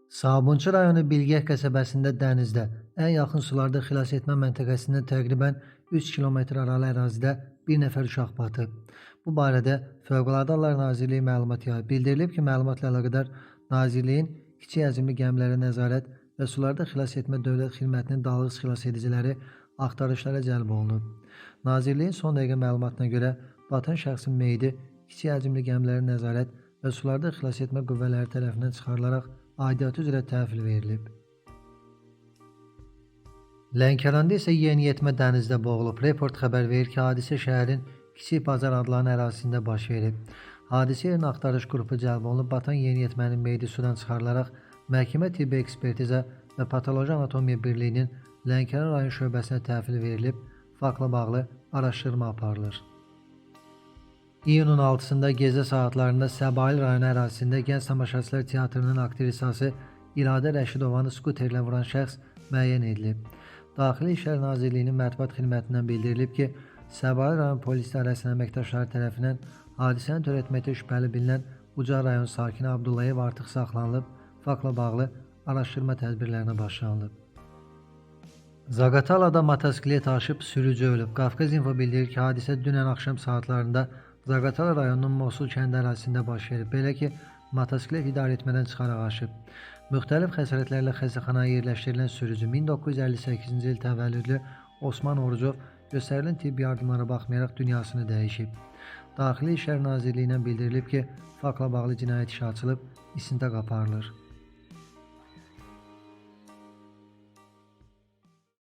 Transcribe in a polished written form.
Sabunçu rayonu Bilgəh qəsəbəsində dənizdə, ən yaxın sularda xilas etmə məntəqəsindən təqribən 3 kilometr aralı ərazidə bir nəfər uşaq batıb. Bu barədə Fövqəladə Hallar Nazirliyi məlumat yayıb. Bildirilib ki, məlumatla əlaqədar Nazirliyin kiçik həcmli gəmilərə nəzarət və sularda xilas etmə dövlət xidmətinin dalğıc xilas ediciləri axtarışlara cəlb olunub. Nazirliyin son dəqiqə məlumatına görə batan şəxsin meyidi kiçik həcmli gəmilərə nəzarət və sularda xilas etmə qüvvələri tərəfindən çıxarılaraq aidiyyatı üzrə təhvil verilib. Lənkəranda isə yeniyetmə dənizdə boğulub. Report xəbər verir ki, hadisə şəhərin Kiçik Bazar adlanan ərazisində baş verib. Hadisə yerinə axtarış qrupu cəlb olunub, batan yeniyetmənin meyidi sudan çıxarılaraq məhkəmə tibbi ekspertiza və patoloji anatomiya birliyinin Lənkəran rayon şöbəsinə təhvil verilib, faktla bağlı araşdırma aparılır. İyunun 6-sında gecə saatlarında Səbail rayonu ərazisində Gənc Tamaşaçılar Teatrının aktrisası İradə Rəşidovanı skuterlə vuran şəxs müəyyən edilib. Daxili İşlər Nazirliyinin mətbuat xidmətindən bildirilib ki, Səbail rayon polis idarəsinin əməkdaşları tərəfindən hadisəni törətməkdə şübhəli bilinən Ucar rayon sakini Abdullayev artıq saxlanılıb, faktla bağlı araşdırma tədbirlərinə başlanılıb. Zaqatalada motosiklet aşıb, sürücü ölüb. Qafqaz İnfo bildirir ki, hadisə dünən axşam saatlarında Zaqatala rayonunun Mosul kəndi ərazisində baş verib. Belə ki, motosiklet idarəetmədən çıxaraq aşıb. Müxtəlif xəsarətlərlə xəstəxanaya yerləşdirilən sürücü 1958-ci il təvəllüdlü Osman Orucov göstərilən tibbi yardımlara baxmayaraq dünyasını dəyişib. Daxili İşlər Nazirliyindən bildirilib ki, faktla bağlı cinayət işi açılıb, istintaq aparılır.